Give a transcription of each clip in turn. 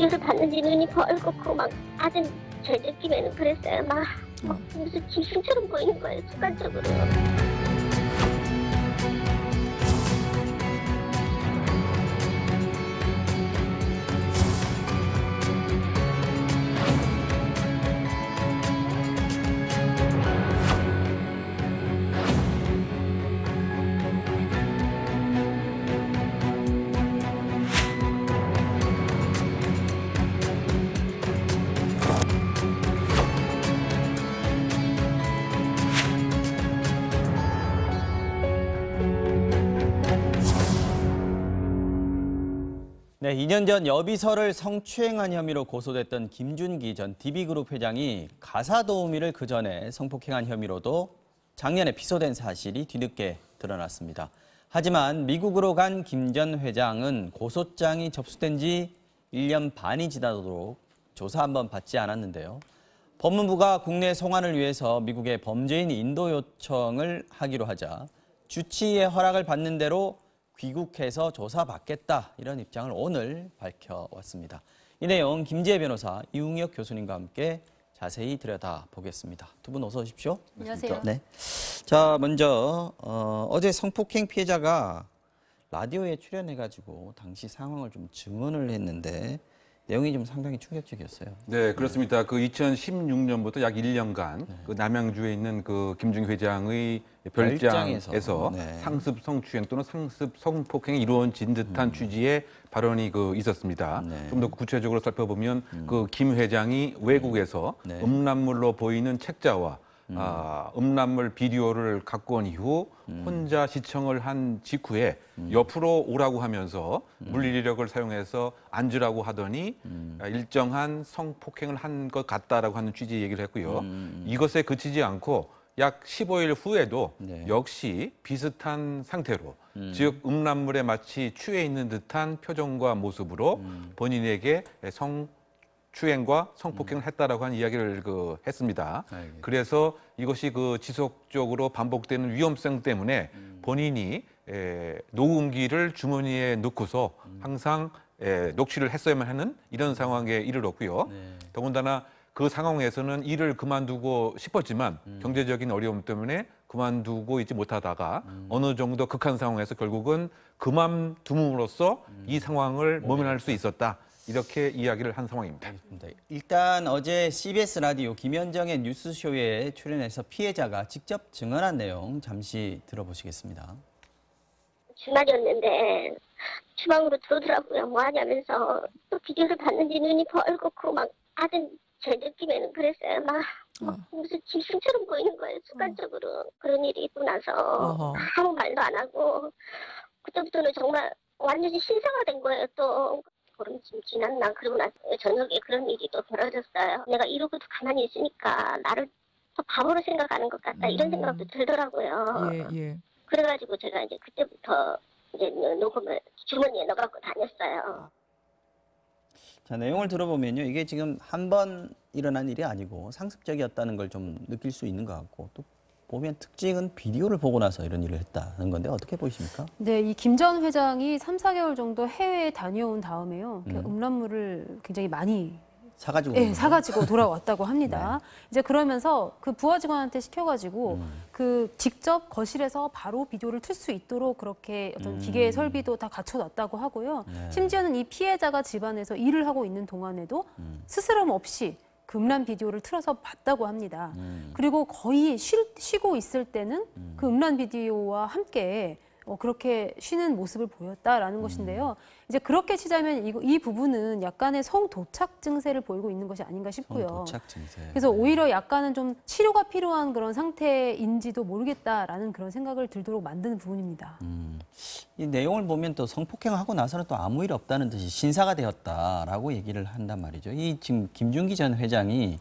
비디오를 봤는지 눈이 벌겋고 막 아주 제 느낌에는 그랬어요. 막 무슨 귀신처럼 보이는 거예요, 순간적으로. 네, 2년 전 여비서를 성추행한 혐의로 고소됐던 김준기 전 DB그룹 회장이 가사 도우미를 그 전에 성폭행한 혐의로도 작년에 피소된 사실이 뒤늦게 드러났습니다. 하지만 미국으로 간 김 전 회장은 고소장이 접수된 지 1년 반이 지나도록 조사 한번 받지 않았는데요. 법무부가 국내 송환을 위해서 미국의 범죄인 인도 요청을 하기로 하자 주치의의 허락을 받는 대로 귀국해서 조사받겠다, 이런 입장을 오늘 밝혀왔습니다. 이 내용 김지혜 변호사, 이웅혁 교수님과 함께 자세히 들여다보겠습니다. 두 분 어서 오십시오. 안녕하세요. 네. 자, 먼저 어제 성폭행 피해자가 라디오에 출연해가지고 당시 상황을 좀 증언을 했는데 내용이 좀 상당히 충격적이었어요. 네, 그렇습니다. 그 2016년부터 약 1년간 그 남양주에 있는 그 김준기 회장의 별장에서 네. 상습 성추행 또는 상습 성폭행이 이루어진 듯한 취지의 발언이 있었습니다. 네. 좀 더 구체적으로 살펴보면 그 김 회장이 외국에서 네. 음란물로 보이는 책자와 음란물 비디오를 갖고 온 이후 혼자 시청을 한 직후에 옆으로 오라고 하면서 물리력을 사용해서 앉으라고 하더니 일정한 성폭행을 한 것 같다라고 하는 취지의 얘기를 했고요. 이것에 그치지 않고 약 15일 후에도 네. 역시 비슷한 상태로 즉 음란물에 마치 취해 있는 듯한 표정과 모습으로 본인에게 추행과 성폭행을 했다라고 하는 이야기를 했습니다. 알겠습니다. 그래서 이것이 지속적으로 반복되는 위험성 때문에 본인이 녹음기를 주머니에 넣고서 항상 녹취를 했어야만 하는 이런 상황에 이르렀고요. 네. 더군다나 그 상황에서는 일을 그만두고 싶었지만 경제적인 어려움 때문에 그만두고 있지 못하다가 어느 정도 극한 상황에서 결국은 그만둠으로써 이 상황을 모면할 수 있었다. 이렇게 이야기를 한 상황입니다. 알겠습니다. 일단 어제 CBS 라디오 김현정의 뉴스쇼에 출연해서 피해자가 직접 증언한 내용 잠시 들어보시겠습니다. 주말이었는데 주방으로 들어오더라고요. 뭐 하냐면서 또 비디오를 봤는지 눈이 벌겋고 막 아주 제 느낌에는 그랬어요. 막 무슨 귀신처럼 보이는 거예요, 순간적으로. 그런 일이 있고 나서 아무 말도 안 하고 그때부터는 정말 완전히 신사가 된 거예요. 또 보름쯤 지났나 그러고 나서 저녁에 그런 일이 또 벌어졌어요. 내가 이러고도 가만히 있으니까 나를 또 바보로 생각하는 것 같다, 이런 생각도 들더라고요. 예. 그래가지고 제가 이제 그때부터 이제 녹음을 주머니에 넣어갖고 다녔어요. 자, 내용을 들어보면요, 이게 지금 한 번 일어난 일이 아니고 상습적이었다는 걸 좀 느낄 수 있는 것 같고, 또 보면 특징은 비디오를 보고 나서 이런 일을 했다는 건데 어떻게 보이십니까? 네, 이 김 전 회장이 3, 4개월 정도 해외에 다녀온 다음에요. 음란물을 굉장히 많이 사가지고 돌아왔다고 합니다. 네. 이제 그러면서 그 부하 직원한테 시켜가지고 직접 거실에서 바로 비디오를 틀 수 있도록 그렇게 어떤 기계 설비도 다 갖춰놨다고 하고요. 네. 심지어는 이 피해자가 집안에서 일을 하고 있는 동안에도 스스럼 없이 그 음란 비디오를 틀어서 봤다고 합니다. 그리고 거의 쉬고 있을 때는 그 음란 비디오와 함께 그렇게 쉬는 모습을 보였다라는 것인데요. 이제 그렇게 치자면 이 부분은 약간의 성도착 증세를 보이고 있는 것이 아닌가 싶고요. 성도착 증세. 그래서 오히려 약간은 좀 치료가 필요한 그런 상태인지도 모르겠다라는 그런 생각을 들도록 만드는 부분입니다. 이 내용을 보면 또 성폭행하고 나서는 또 아무 일 없다는 듯이 신사가 되었다라고 얘기를 한단 말이죠. 이 지금 김준기 전 회장이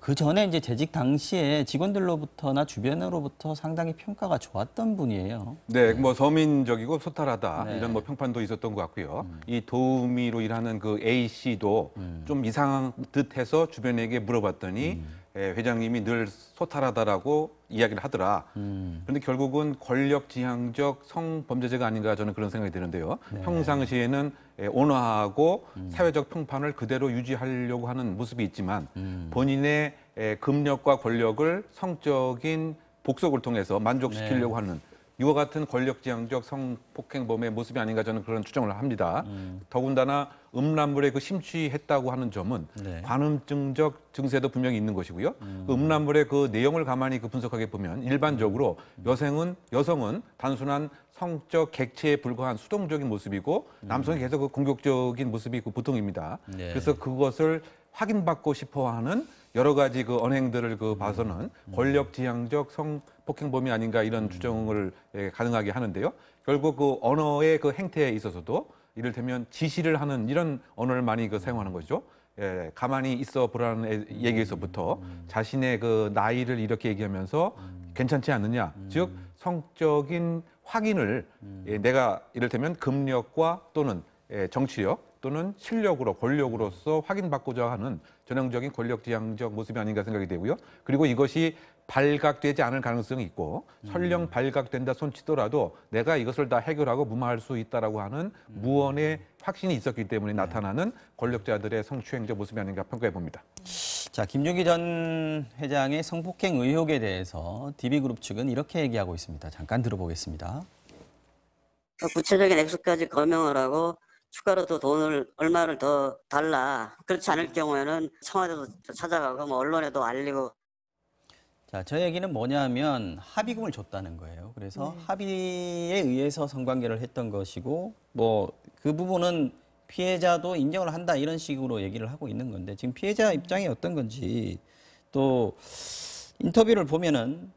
그 전에 이제 재직 당시에 직원들로부터나 주변으로부터 상당히 평가가 좋았던 분이에요. 네, 서민적이고 소탈하다, 네. 이런 평판도 있었던 것 같고요. 이 도우미로 일하는 그 A 씨도 좀 이상한 듯해서 주변에게 물어봤더니 회장님이 늘 소탈하다라고 이야기를 하더라. 그런데 결국은 권력지향적 성범죄자가 아닌가 저는 그런 생각이 드는데요. 네. 평상시에는 온화하고 사회적 평판을 그대로 유지하려고 하는 모습이 있지만 본인의 금력과 권력을 성적인 복속을 통해서 만족시키려고 하는 이와 같은 권력지향적 성폭행범의 모습이 아닌가 저는 그런 추정을 합니다. 더군다나 음란물에 그 심취했다고 하는 점은 네. 관음증적 증세도 분명히 있는 것이고요. 그 음란물의 그 내용을 가만히 그 분석하게 보면 일반적으로 여성은 단순한 성적 객체에 불과한 수동적인 모습이고 남성이 계속 그 공격적인 모습이 그 보통입니다. 네. 그래서 그것을 확인받고 싶어하는 여러 가지 그 언행들을 그 봐서는 권력지향적 성폭행범이 아닌가 이런 추정을 가능하게 하는데요. 결국 그 언어의 그 행태에 있어서도 이를테면 지시를 하는 이런 언어를 많이 그 사용하는 거죠. 가만히 있어 보라는 얘기에서부터 자신의 그 나이를 이렇게 얘기하면서 괜찮지 않느냐. 즉 성적인 확인을 내가 이를테면 금력과 또는 정치력 또는 실력으로 권력으로서 확인받고자 하는 전형적인 권력지향적 모습이 아닌가 생각이 되고요. 그리고 이것이 발각되지 않을 가능성이 있고 설령 발각된다 손치더라도 내가 이것을 다 해결하고 무마할 수 있다라고 하는 무언의 확신이 있었기 때문에 나타나는 권력자들의 성추행적 모습이 아닌가 평가해 봅니다. 자, 김준기 전 회장의 성폭행 의혹에 대해서 DB그룹 측은 이렇게 얘기하고 있습니다. 잠깐 들어보겠습니다. 구체적인 액수까지 거명을 하고 추가로 또 돈을 얼마를 더 달라. 그렇지 않을 경우에는 청와대도 찾아가고 뭐 언론에도 알리고. 자, 저 얘기는 뭐냐면 합의금을 줬다는 거예요. 그래서 합의에 의해서 성관계를 했던 것이고 뭐 그 부분은 피해자도 인정을 한다 이런 식으로 얘기를 하고 있는 건데 지금 피해자 입장이 어떤 건지 또 인터뷰를 보면은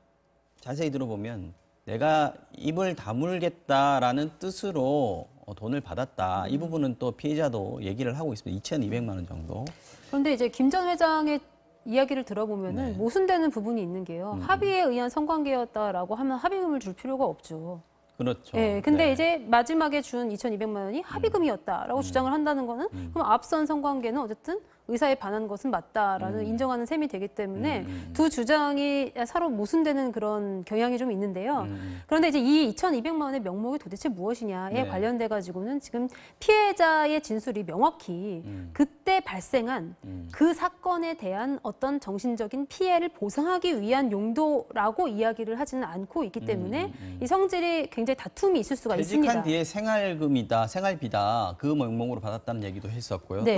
자세히 들어보면 내가 입을 다물겠다라는 뜻으로 돈을 받았다. 이 부분은 또 피해자도 얘기를 하고 있습니다. 2,200만 원 정도. 그런데 이제 김 전 회장의 이야기를 들어보면은 네. 모순되는 부분이 있는 게요. 합의에 의한 성관계였다라고 하면 합의금을 줄 필요가 없죠. 그렇죠. 네, 근데 네. 이제 마지막에 준 2,200만 원이 합의금이었다라고 주장을 한다는 거는 그럼 앞선 성관계는 어쨌든 의사에 반한 것은 맞다라는 인정하는 셈이 되기 때문에 두 주장이 서로 모순되는 그런 경향이 좀 있는데요. 그런데 이제 이 2,200만 원의 명목이 도대체 무엇이냐에 네. 관련돼 가지고는 지금 피해자의 진술이 명확히 그때 발생한 그 사건에 대한 어떤 정신적인 피해를 보상하기 위한 용도라고 이야기를 하지는 않고 있기 때문에 이 성질이 굉장히 다툼이 있을 수가 있습니다. 퇴직한 뒤에 생활금이다, 생활비다 그 명목으로 받았다는 얘기도 했었고요. 네.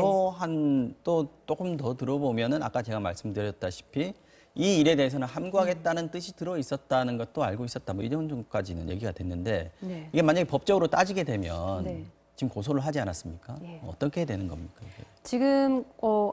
또 조금 더 들어보면은 아까 제가 말씀드렸다시피 이 일에 대해서는 함구하겠다는 뜻이 들어 있었다는 것도 알고 있었다. 뭐 이런 정도까지는 얘기가 됐는데 네. 이게 만약에 법적으로 따지게 되면 네. 지금 고소를 하지 않았습니까? 예. 어떻게 되는 겁니까? 이게? 지금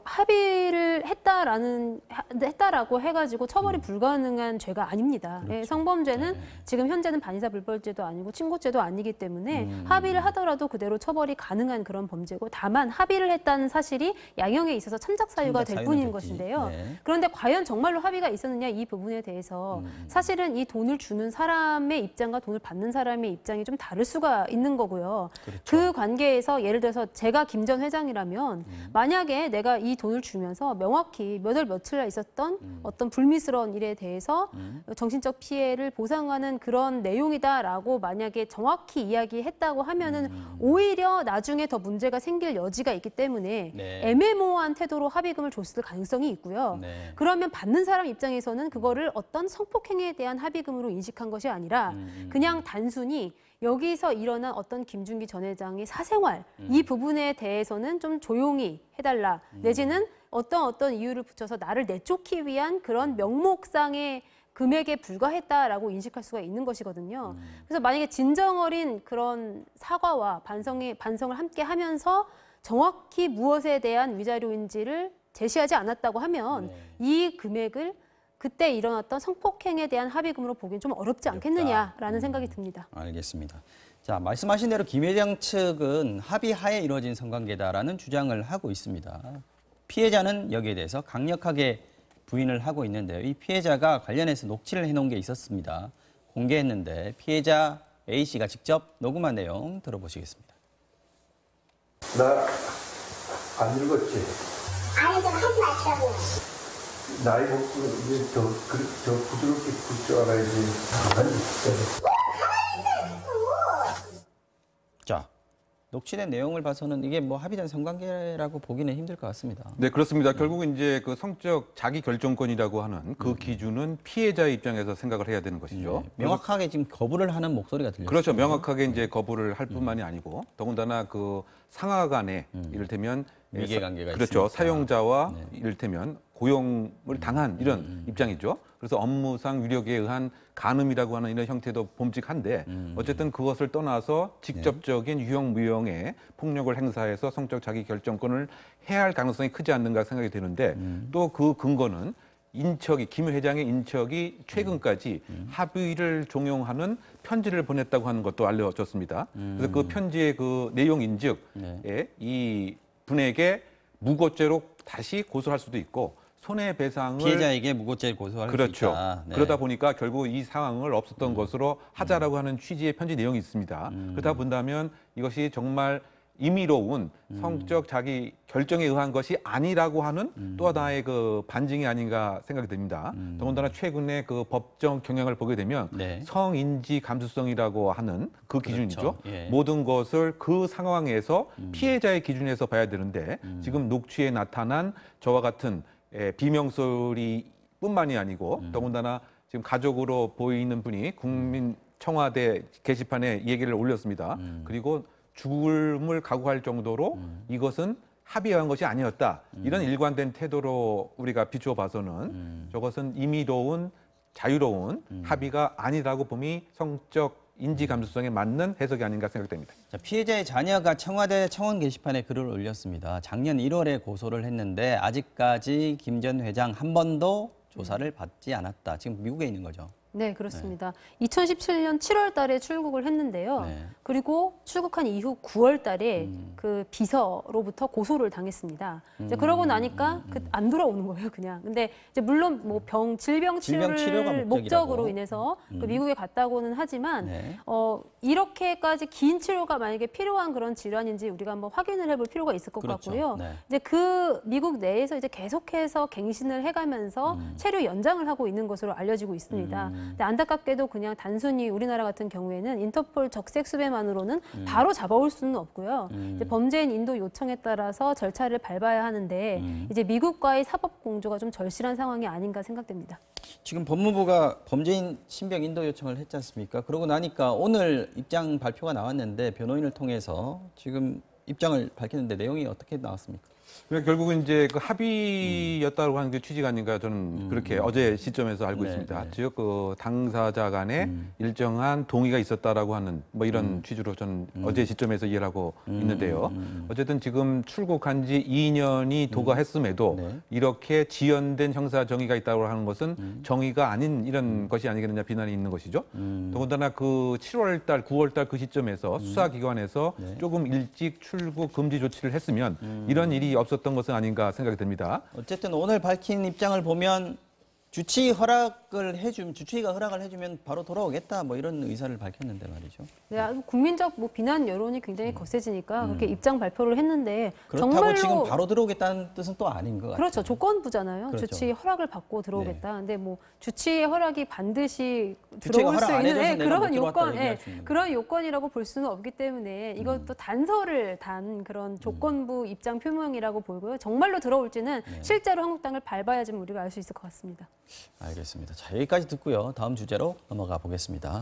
합의를 했다라고 해가지고 처벌이 불가능한 죄가 아닙니다. 그렇죠. 예, 성범죄는 네. 지금 현재는 반의사 불벌죄도 아니고 친고죄도 아니기 때문에 합의를 하더라도 그대로 처벌이 가능한 그런 범죄고 다만 합의를 했다는 사실이 양형에 있어서 참작 사유가 될 참작 뿐인 사유는 되지. 것인데요. 네. 그런데 과연 정말로 합의가 있었느냐 이 부분에 대해서 사실은 이 돈을 주는 사람의 입장과 돈을 받는 사람의 입장이 좀 다를 수가 있는 거고요. 그렇죠. 그 관계에서 예를 들어서 제가 김 전 회장이라면 만약에 내가 이 돈을 주면서 명확히 몇 월 며칠 날 있었던 어떤 불미스러운 일에 대해서 정신적 피해를 보상하는 그런 내용이다라고 만약에 정확히 이야기했다고 하면은 오히려 나중에 더 문제가 생길 여지가 있기 때문에 네. 애매모호한 태도로 합의금을 줬을 가능성이 있고요. 네. 그러면 받는 사람 입장에서는 그거를 어떤 성폭행에 대한 합의금으로 인식한 것이 아니라 그냥 단순히 여기서 일어난 어떤 김준기 전 회장의 사생활 이 부분에 대해서는 좀 조용히 해달라 내지는 어떤 이유를 붙여서 나를 내쫓기 위한 그런 명목상의 금액에 불과했다라고 인식할 수가 있는 것이거든요. 그래서 만약에 진정 어린 그런 사과와 반성을 함께 하면서 정확히 무엇에 대한 위자료인지를 제시하지 않았다고 하면 이 금액을 그때 일어났던 성폭행에 대한 합의금으로 보기엔 좀 어렵지 않겠느냐라는 생각이 듭니다. 알겠습니다. 자, 말씀하신 대로 김 회장 측은 합의하에 이루어진 성관계다라는 주장을 하고 있습니다. 피해자는 여기에 대해서 강력하게 부인을 하고 있는데요. 이 피해자가 관련해서 녹취를 해놓은 게 있었습니다. 공개했는데 피해자 A씨가 직접 녹음한 내용 들어보시겠습니다. 나 안 읽었지? 아니 좀 하지 마시라고요. 나이 먹고 이제 더 부드럽게 굴 줄 알아야지. 가만히 있어. 자, 녹취된 내용을 봐서는 이게 뭐 합의된 성관계라고 보기는 힘들 것 같습니다. 네, 그렇습니다. 결국 이제 그 성적 자기 결정권이라고 하는 그 기준은 피해자의 입장에서 생각을 해야 되는 것이죠. 명확하게 지금 거부를 하는 목소리가 들려요. 그렇죠. 명확하게 이제 거부를 할 뿐만이 아니고 더군다나 그 상하 간에 이를테면 미개관계가 그렇죠. 있으니까. 사용자와 이를테면 고용을 당한 이런 입장이죠. 그래서 업무상 위력에 의한 간음이라고 하는 이런 형태도 범직한데 어쨌든 그것을 떠나서 직접적인 유형 무형의 폭력을 행사해서 성적 자기 결정권을 해야 할 가능성이 크지 않는가 생각이 드는데 또 그 근거는 인척이 김 회장의 인척이 최근까지 합의를 종용하는 편지를 보냈다고 하는 것도 알려졌습니다. 그래서 그 편지의 그 내용인즉 이 분에게 무고죄로 다시 고소할 수도 있고 손해배상을 피해자에게 무고죄 고소할 수 그렇죠. 있다. 네. 그러다 보니까 결국 이 상황을 없었던 것으로 하자라고 하는 취지의 편지 내용이 있습니다. 그러다 본다면 이것이 정말 임의로운 성적 자기 결정에 의한 것이 아니라고 하는 또 하나의 그 반증이 아닌가 생각이 듭니다. 더군다나 최근에 그 법정 경향을 보게 되면 네. 성인지 감수성이라고 하는 그 기준이죠. 그렇죠. 예. 모든 것을 그 상황에서 피해자의 기준에서 봐야 되는데 지금 녹취에 나타난 저와 같은 비명소리뿐만이 아니고 더군다나 지금 가족으로 보이는 분이 국민 청와대 게시판에 얘기를 올렸습니다. 그리고 죽음을 각오할 정도로 이것은 합의한 것이 아니었다. 이런 일관된 태도로 우리가 비추어 봐서는 저것은 임의로운 자유로운 합의가 아니라고 봄이 성적 인지 감수성에 맞는 해석이 아닌가 생각됩니다. 자, 피해자의 자녀가 청와대 청원 게시판에 글을 올렸습니다. 작년 1월에 고소를 했는데 아직까지 김 전 회장 한 번도 조사를 받지 않았다. 지금 미국에 있는 거죠. 네, 그렇습니다. 2017년 7월 달에 출국을 했는데요. 네. 그리고 출국한 이후 9월 달에 그 비서로부터 고소를 당했습니다. 이제 그러고 나니까 안 돌아오는 거예요, 그냥. 근데 이제 물론 뭐 질병 치료가 치료를 목적이라고. 목적으로 인해서 그 미국에 갔다고는 하지만 네. 이렇게까지 긴 치료가 만약에 필요한 그런 질환인지 우리가 한번 확인을 해볼 필요가 있을 것 그렇죠. 같고요. 네. 이제 그 미국 내에서 이제 계속해서 갱신을 해가면서 체류 연장을 하고 있는 것으로 알려지고 있습니다. 근데 안타깝게도 그냥 단순히 우리나라 같은 경우에는 인터폴 적색 수배만으로는 바로 잡아올 수는 없고요. 이제 범죄인 인도 요청에 따라서 절차를 밟아야 하는데 이제 미국과의 사법 공조가 좀 절실한 상황이 아닌가 생각됩니다. 지금 법무부가 범죄인 신병 인도 요청을 했지 않습니까? 그러고 나니까 오늘 입장 발표가 나왔는데 변호인을 통해서 지금 입장을 밝혔는데 내용이 어떻게 나왔습니까? 그러니까 결국은 이제 그 합의였다고 하는 게 취지가 아닌가 저는 그렇게 어제 시점에서 알고 네, 있습니다. 네. 즉 그 당사자 간에 일정한 동의가 있었다라고 하는 뭐 이런 취지로 저는 어제 시점에서 이해를 하고 있는데요. 어쨌든 지금 출국한 지 2년이 도과했음에도 네. 이렇게 지연된 형사 정의가 있다고 하는 것은 정의가 아닌 이런 것이 아니겠느냐 비난이 있는 것이죠. 더군다나 그 7월 달, 9월 달 그 시점에서 수사기관에서 네. 조금 일찍 출국 금지 조치를 했으면 이런 일이 없었던 것은 아닌가 생각이 듭니다. 어쨌든 오늘 밝힌 입장을 보면 주치의가 허락을 해주면 바로 돌아오겠다 뭐 이런 의사를 밝혔는데 말이죠. 네, 국민적 뭐 비난 여론이 굉장히 거세지니까 그렇게 입장 발표를 했는데 그렇다고 정말로 지금 바로 들어오겠다는 뜻은 또 아닌 것 같아요. 그렇죠. 조건부잖아요. 그렇죠. 주치의 허락을 받고 들어오겠다. 근데 뭐 주치의 허락이 반드시 주치의가 들어올 수 허락 안 있는 해줘서 내가 못 그런 들어왔다고 요건, 얘기할 수 있는 그런 요건이라고 볼 수는 없기 때문에 이것도 단서를 단 그런 조건부 입장 표명이라고 보고요. 정말로 들어올지는 실제로 한국당을 밟아야지만 우리가 알 수 있을 것 같습니다. 알겠습니다. 자, 여기까지 듣고요. 다음 주제로 넘어가 보겠습니다.